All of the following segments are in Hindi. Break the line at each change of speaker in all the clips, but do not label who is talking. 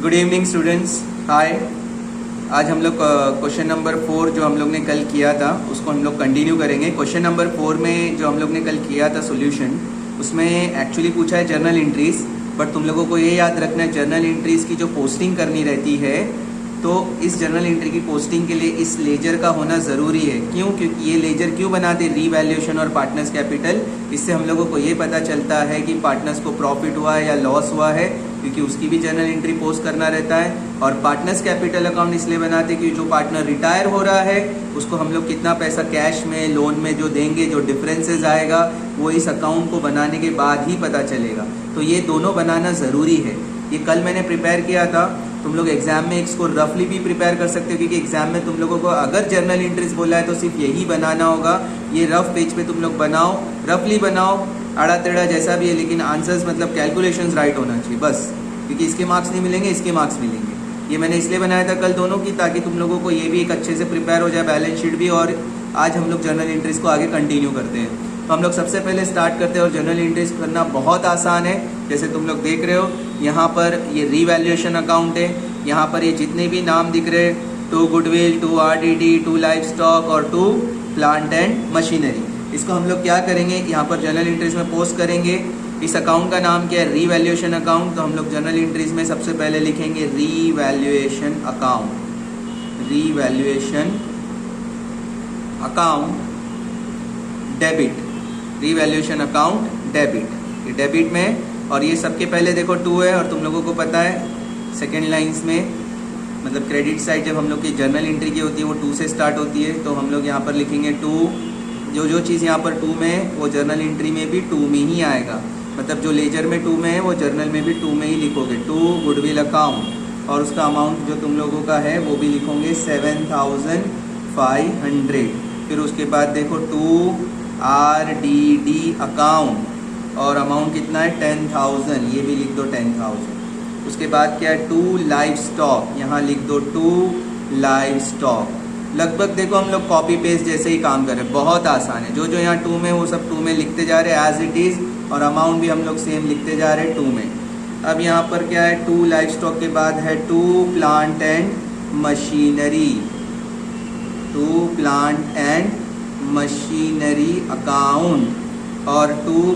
गुड इवनिंग स्टूडेंट्स, हाय। आज हम लोग क्वेश्चन नंबर 4 जो हम लोग ने कल किया था उसको हम लोग कंटिन्यू करेंगे। क्वेश्चन नंबर 4 में जो हम लोग ने कल किया था सॉल्यूशन, उसमें एक्चुअली पूछा है जर्नल एंट्रीज। बट तुम लोगों को ये याद रखना है जर्नल एंट्रीज की जो पोस्टिंग करनी रहती है तो इस जर्नल एंट्री की पोस्टिंग के लिए इस लेजर का होना ज़रूरी है। क्यों? क्योंकि ये लेजर क्यों बनाते, रीवैल्यूएशन और पार्टनर्स कैपिटल। इससे हम लोगों को ये पता चलता है कि पार्टनर्स को प्रॉफिट हुआ है या लॉस हुआ है, क्योंकि उसकी भी जर्नल एंट्री पोस्ट करना रहता है। और पार्टनर्स कैपिटल अकाउंट इसलिए बनाते हैं कि जो पार्टनर रिटायर हो रहा है उसको हम लोग कितना पैसा कैश में, लोन में जो देंगे, जो डिफरेंसेस आएगा वो इस अकाउंट को बनाने के बाद ही पता चलेगा। तो ये दोनों बनाना ज़रूरी है। ये कल मैंने प्रिपेयर किया था। तुम लोग एग्जाम में इसको रफली भी प्रिपेयर कर सकते हो, क्योंकि एग्जाम में तुम लोगों को अगर जर्नल एंट्रीज बोला है तो सिर्फ यही बनाना होगा। ये रफ पेज पे तुम लोग बनाओ, रफली बनाओ, आड़ा टेढ़ा जैसा भी है, लेकिन आंसर्स मतलब कैलकुलेशंस राइट होना चाहिए बस। क्योंकि इसके मार्क्स नहीं मिलेंगे, इसके मार्क्स मिलेंगे। ये मैंने इसलिए बनाया था कल दोनों की, ताकि तुम लोगों को ये भी एक अच्छे से प्रिपेयर हो जाए, बैलेंस शीट भी। और आज हम लोग जर्नल एंट्रीज को आगे कंटिन्यू करते हैं। तो हम लोग सबसे पहले स्टार्ट करते हैं, और जर्नल एंट्रीज करना बहुत आसान है। जैसे तुम लोग देख रहे हो यहाँ पर ये रीवैल्यूएशन अकाउंट है। यहाँ पर ये जितने भी नाम दिख रहे हैं, 2 गुडविल, 2 RDD, 2 लाइफ स्टॉक और 2 प्लांट एंड मशीनरी, इसको हम लोग क्या करेंगे, यहाँ पर जर्नल एंट्रीज में पोस्ट करेंगे। इस अकाउंट का नाम क्या है, रीवैल्यूएशन अकाउंट। तो हम लोग जर्नल एंट्रीज में सबसे पहले लिखेंगे revaluation account, revaluation account debit, revaluation account debit. ये डेबिट में, और ये सबके पहले देखो 2 है, और तुम लोगों को पता है सेकेंड लाइन्स में मतलब क्रेडिट साइड जब हम लोग की जर्नल एंट्री की होती है वो 2 से स्टार्ट होती है। तो हम लोग यहाँ पर लिखेंगे 2। जो चीज़ यहाँ पर 2 में है वो जर्नल एंट्री में भी 2 में ही आएगा। मतलब जो लेजर में 2 में है वो जर्नल में भी 2 में ही लिखोगे। 2 गुडविल अकाउंट, और उसका अमाउंट जो तुम लोगों का है वो भी लिखोगे 7,500। फिर उसके बाद देखो 2 RDD अकाउंट, और अमाउंट कितना है 10,000, ये भी लिख दो 10,000। उसके बाद क्या है 2 लाइफ स्टॉक, यहाँ लिख दो 2 लाइफ स्टॉक। लगभग देखो हम लोग कॉपी पेस्ट जैसे ही काम कर रहे हैं, बहुत आसान है। जो यहाँ 2 में वो सब 2 में लिखते जा रहे हैं एज इट इज़, और अमाउंट भी हम लोग सेम लिखते जा रहे हैं 2 में। अब यहाँ पर क्या है 2 लाइफ स्टॉक के बाद है 2 plant and machinery, 2 plant and machinery account, और 2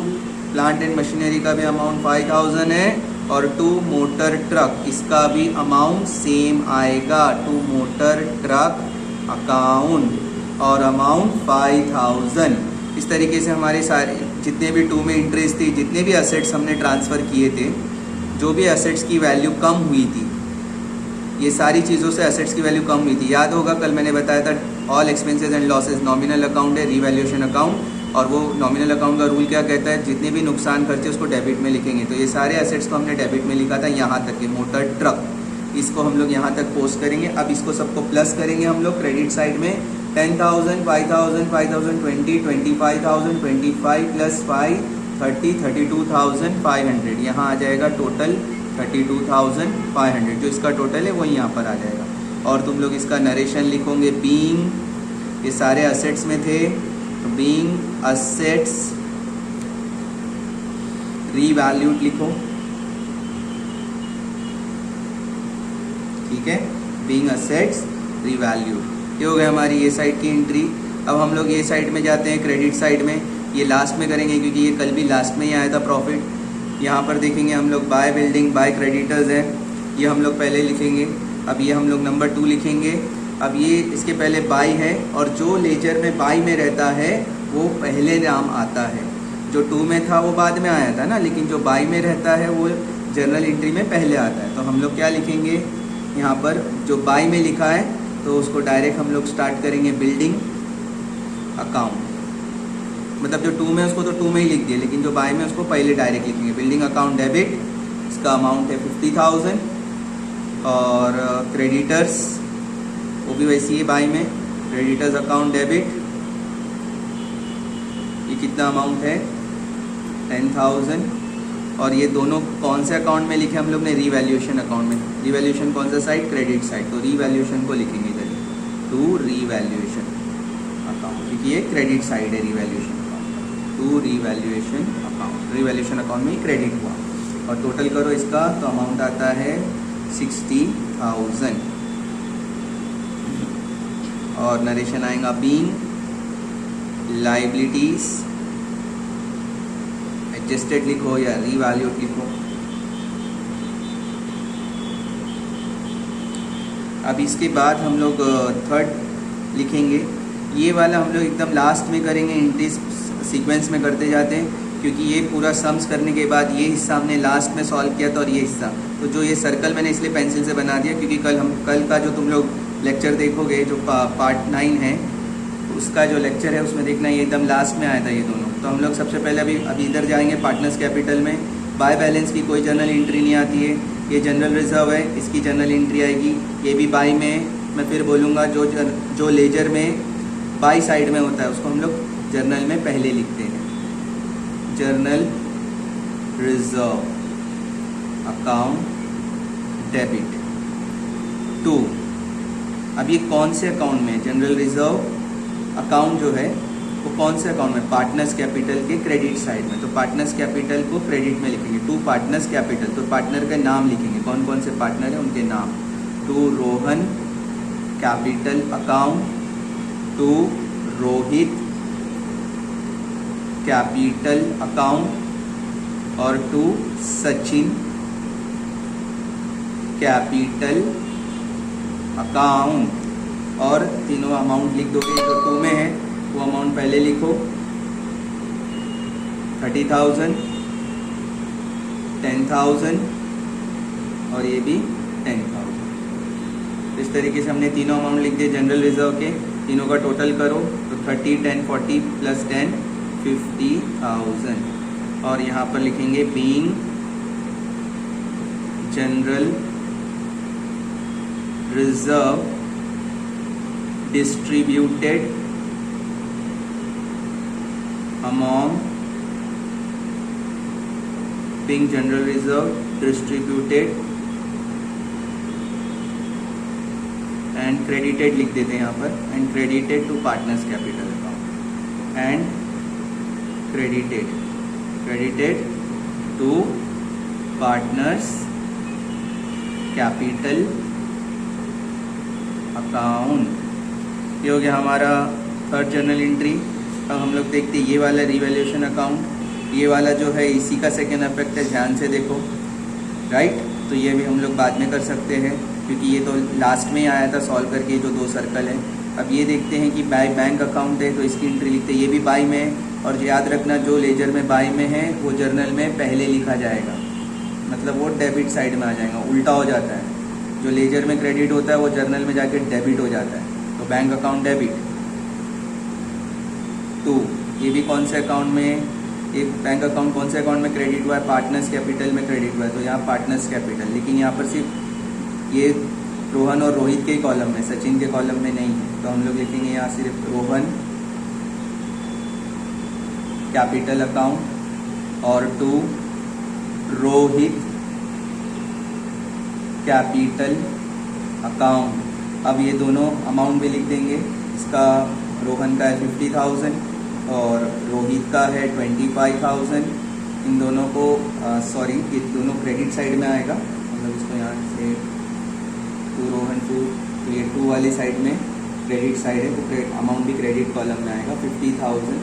प्लांट एंड मशीनरी का भी अमाउंट 5,000 है। और 2 मोटर ट्रक, इसका भी अमाउंट सेम आएगा, 2 मोटर ट्रक अकाउंट, और अमाउंट 5,000। इस तरीके से हमारे सारे जितने भी 2 में इंटरेस्ट थी, जितने भी असेट्स हमने ट्रांसफ़र किए थे, जो भी असेट्स की वैल्यू कम हुई थी, ये सारी चीज़ों से असेट्स की वैल्यू कम हुई थी। याद होगा कल मैंने बताया था all expenses and losses nominal account है, रीवैल्यूएशन अकाउंट। और वो नॉमिनल अकाउंट का रूल क्या कहता है, जितने भी नुकसान खर्चे उसको डेबिट में लिखेंगे। तो ये सारे एसेट्स को हमने डेबिट में लिखा था, यहाँ तक के मोटर ट्रक, इसको हम लोग यहाँ तक पोस्ट करेंगे। अब इसको सबको प्लस करेंगे हम लोग क्रेडिट साइड में। 10,000, 5,000, 5,000, 20, 25,000, 25 प्लस 5, 30, 32,500। यहाँ आ जाएगा टोटल 32,500। जो इसका टोटल है वो यहाँ पर आ जाएगा। और तुम लोग इसका नरेशन लिखोगे बीइंग, ये सारे असेट्स में थे, बीइंग असेट्स रीवैल्यूड लिखो, ठीक है, बीइंग असेट्स रीवैल्यूड। ये हो गया हमारी ये साइड की एंट्री। अब हम लोग ये साइड में जाते हैं, क्रेडिट साइड में। ये लास्ट में करेंगे क्योंकि ये कल भी लास्ट में ही आया था प्रॉफिट। यहाँ पर देखेंगे हम लोग बाय बिल्डिंग, बाय क्रेडिटर्स है, ये हम लोग पहले लिखेंगे। अब ये हम लोग नंबर 2 लिखेंगे। अब ये इसके पहले बाई है, और जो लेजर में बाई में रहता है वो पहले नाम आता है। जो 2 में था वो बाद में आया था ना, लेकिन जो बाई में रहता है वो जर्नल एंट्री में पहले आता है। तो हम लोग क्या लिखेंगे यहाँ पर, जो बाई में लिखा है तो उसको डायरेक्ट हम लोग स्टार्ट करेंगे बिल्डिंग अकाउंट। मतलब जो 2 में उसको तो 2 में ही लिख दिया, लेकिन जो बाई में उसको पहले डायरेक्ट लिखेंगे। बिल्डिंग अकाउंट डेबिट, इसका अमाउंट है 50,000। और क्रेडिटर्स वो भी वैसी है बाई में, क्रेडिटर्स अकाउंट डेबिट, ये कितना अमाउंट है 10,000। और ये दोनों कौन से अकाउंट में लिखे हम लोग ने, रीवैल्यूएशन अकाउंट में। रीवैल्यूएशन कौन सा साइड, क्रेडिट साइड। तो रीवैल्यूएशन को लिखेंगे इधर, 2 रीवैल्यूएशन अकाउंट, क्योंकि ये क्रेडिट साइड है revaluation account, 2 revaluation account. Revaluation account में ही क्रेडिट हुआ। और टोटल करो इसका तो अमाउंट आता है 60,000। और नरेशन आएगा बीइंग लाइबिलिटीज, एडजस्टेड लिखो या रीवैल्यूड लिखो। अब इसके बाद हम लोग थर्ड लिखेंगे। ये वाला हम लोग एकदम लास्ट में करेंगे, एंट्री सीक्वेंस में करते जाते हैं, क्योंकि ये पूरा सम्स करने के बाद ये हिस्सा हमने लास्ट में सॉल्व किया था और ये हिस्सा, तो जो ये सर्कल मैंने इसलिए पेंसिल से बना दिया क्योंकि कल का जो तुम लोग लेक्चर देखोगे जो पार्ट 9 है उसका जो लेक्चर है उसमें देखना ये एकदम लास्ट में आया था ये दोनों। तो हम लोग सबसे पहले अभी इधर जाएंगे पार्टनर्स कैपिटल में। बाय बैलेंस की कोई जर्नल एंट्री नहीं आती है, ये जनरल रिजर्व है, इसकी जनरल एंट्री आएगी। ये भी बाई में, मैं फिर बोलूँगा जो लेजर में बाई साइड में होता है उसको हम लोग जर्नल में पहले लिखते हैं। Journal reserve account debit 2। अब ये कौन से अकाउंट में? जनरल रिजर्व अकाउंट जो है वो कौन से अकाउंट में? पार्टनर्स कैपिटल के क्रेडिट साइड में। तो पार्टनर्स कैपिटल को क्रेडिट में लिखेंगे। 2 पार्टनर्स कैपिटल, तो पार्टनर का नाम लिखेंगे, कौन कौन से पार्टनर है उनके नाम। 2 Rohan capital account, 2 Rohit capital account और 2 सचिन कैपिटल अकाउंट। और तीनों अमाउंट लिख दोगे, जो 2 में है वो अमाउंट पहले लिखो, 30,000, 10,000 और ये भी 10,000। इस तरीके से हमने तीनों अमाउंट लिख दिए जनरल रिजर्व के। तीनों का टोटल करो तो 30, 10, 40 प्लस 10 50,000। और यहाँ पर लिखेंगे being general reserve distributed among being general reserve distributed and credited लिख देते हैं यहाँ पर, and credited to partners capital account and credited to partners capital account। ये हो गया हमारा थर्ड जर्नल एंट्री। अब हम लोग देखते हैं ये वाला रिवैल्यूएशन अकाउंट, ये वाला जो है इसी का सेकेंड अफेक्ट है, ध्यान से देखो, राइट। तो ये भी हम लोग बाद में कर सकते हैं क्योंकि ये तो लास्ट में आया था सॉल्व करके, जो 2 सर्कल है। अब ये देखते हैं कि बाय बैंक अकाउंट है तो इसकी एंट्री लिखते हैं, ये भी बाई में है। और याद रखना जो लेजर में बाई में है वो जर्नल में पहले लिखा जाएगा, मतलब वो डेबिट साइड में आ जाएगा, उल्टा हो जाता है। जो लेजर में क्रेडिट होता है वो जर्नल में जाके डेबिट हो जाता है। तो बैंक अकाउंट डेबिट 2। ये भी कौन से अकाउंट में? ये बैंक अकाउंट कौन से अकाउंट में क्रेडिट हुआ है? पार्टनर्स कैपिटल में क्रेडिट हुआ है, तो यहाँ पार्टनर्स कैपिटल। लेकिन यहाँ पर सिर्फ ये रोहन और रोहित के कॉलम में, सचिन के कॉलम में नहीं है, तो हम लोग लिखेंगे यहाँ सिर्फ रोहन कैपिटल अकाउंट और 2 रोहित कैपिटल अकाउंट। अब ये दोनों अमाउंट भी लिख देंगे, इसका रोहन का है 50,000 और रोहित का है 25,000। इन दोनों को ये दोनों क्रेडिट साइड में आएगा, मतलब इसको यहाँ से 2 रोहन 2, तो ये 2 वाली साइड में क्रेडिट साइड है, तो अमाउंट भी क्रेडिट कॉलम में आएगा 50,000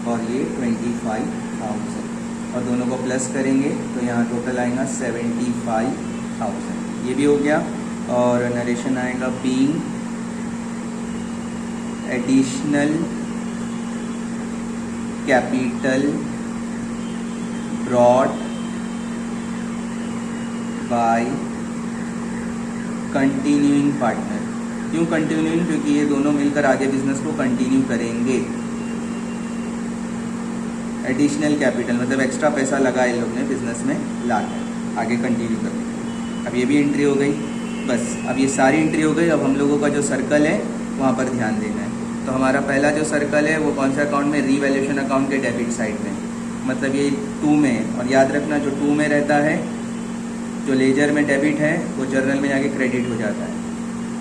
और ये 25,000। और दोनों को प्लस करेंगे तो यहाँ टोटल आएगा 75,000। ये भी हो गया। और नरेशन आएगा being additional capital brought by continuing partner. क्यों कंटिन्यूइंग? क्योंकि ये दोनों मिलकर आगे बिजनेस को कंटिन्यू करेंगे। एडिशनल कैपिटल मतलब एक्स्ट्रा पैसा लगाया इन लोग ने बिजनेस में लाकर आगे कंटिन्यू करेंगे। अब ये भी एंट्री हो गई, बस अब ये सारी एंट्री हो गई। अब हम लोगों का जो सर्कल है वहाँ पर ध्यान देना है। तो हमारा पहला जो सर्कल है वो कौन सा अकाउंट में? रीवैल्यूएशन अकाउंट के डेबिट साइड में, मतलब ये 2 में है। और याद रखना जो 2 में रहता है, जो लेजर में डेबिट है वो जर्नल में जाके क्रेडिट हो जाता है।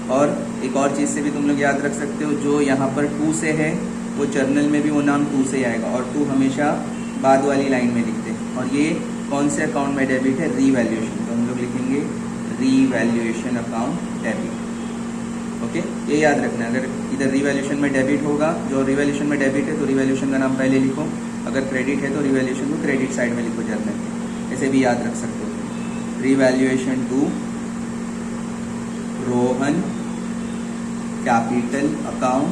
और एक और चीज़ से भी तुम लोग याद रख सकते हो, जो यहाँ पर 2 से है वो जर्नल में भी वो नाम 2 से आएगा, और 2 हमेशा बाद वाली लाइन में लिखते हैं। और ये कौन से अकाउंट में डेबिट है? रीवैल्यूएशन। तो हम लोग लिखेंगे रीवैल्यूएशन अकाउंट डेबिट। ओके, ये याद रखना है। अगर इधर रीवैल्यूएशन में डेबिट होगा, जो रीवैल्यूएशन में डेबिट है तो रीवैल्यूएशन का नाम पहले लिखो, अगर क्रेडिट है तो रीवैल्यूएशन को क्रेडिट साइड में लिखो जर्नल में, ऐसे भी याद रख सकते हो। Revaluation to Rohan capital account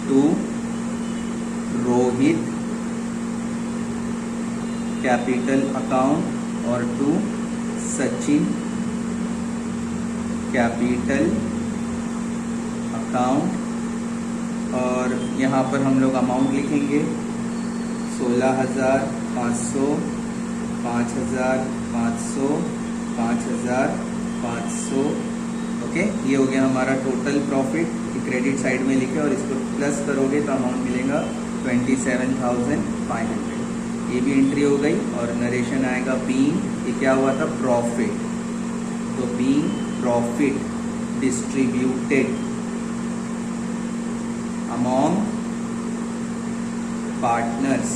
to Rohit capital account और टू सचिन कैपिटल अकाउंट। और यहाँ पर हम लोग अमाउंट लिखेंगे 16,500, 5,500, 5,500। ओके, ये हो गया हमारा टोटल प्रॉफिट। क्रेडिट साइड में लिखे और इसको प्लस करोगे तो अमाउंट मिलेगा 27,500। ये भी एंट्री हो गई और नरेशन आएगा बीइंग, ये क्या हुआ था, प्रॉफिट। तो being profit distributed among partners,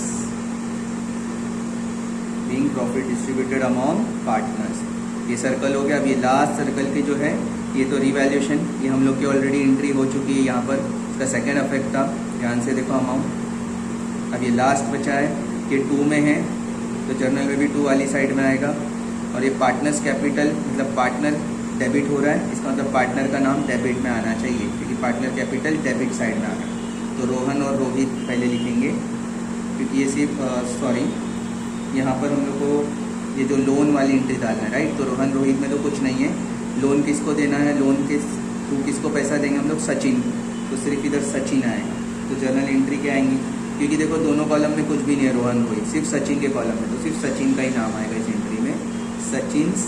being profit distributed among partners. ये सर्कल हो गया। अब ये लास्ट सर्कल के जो है ये तो रिवैल्यूएशन, ये हम लोग की ऑलरेडी एंट्री हो चुकी है यहाँ पर, इसका सेकेंड इफेक्ट था। ध्यान से देखो अमाउंट। अब ये लास्ट बचा है, ये 2 में है तो जर्नल में भी 2 वाली साइड में आएगा। और ये पार्टनर्स कैपिटल, मतलब पार्टनर डेबिट हो रहा है, इसका मतलब पार्टनर का नाम डेबिट में आना चाहिए, क्योंकि पार्टनर कैपिटल डेबिट साइड में आ रहा है। तो रोहन और रोहित पहले लिखेंगे, क्योंकि ये सिर्फ यहाँ पर हम लोग को ये जो लोन वाली एंट्री डालना है, राइट। तो रोहन रोहित में तो कुछ नहीं है। लोन किसको देना है, लोन के थ्रू किसको पैसा देंगे हम लोग, सचिन, तो सिर्फ इधर सचिन आएगा। तो जर्नल एंट्री क्या आएंगी, क्योंकि देखो दोनों कॉलम में कुछ भी नहीं है रोहन रोहित, सिर्फ सचिन के कॉलम में, तो सिर्फ सचिन का ही नाम आएगा इस एंट्री में। Sachin's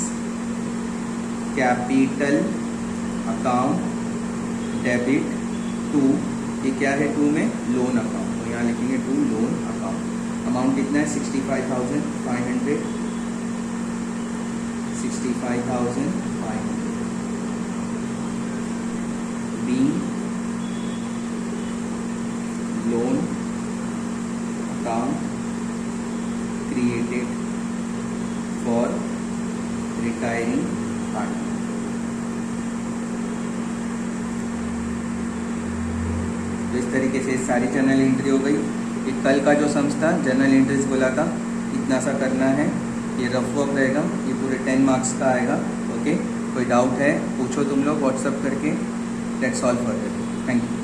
capital account debit to, ये क्या है 2 में, लोन अकाउंट, तो यहाँ लिखेंगे टू लोन अकाउंट। अमाउंट कितना है 65,500, 65,500 be loan account created for retiring partner. तो इस तरीके से सारी जर्नल एंट्री हो गई। ये कल का जो सम्स था जर्नल एंट्रीज बोला था, इतना सा करना है। ये रफ वर्क रहेगा, ये पूरे 10 मार्क्स का आएगा। ओके, कोई डाउट है पूछो तुम लोग व्हाट्सअप करके। Let's solve for it. Thank you.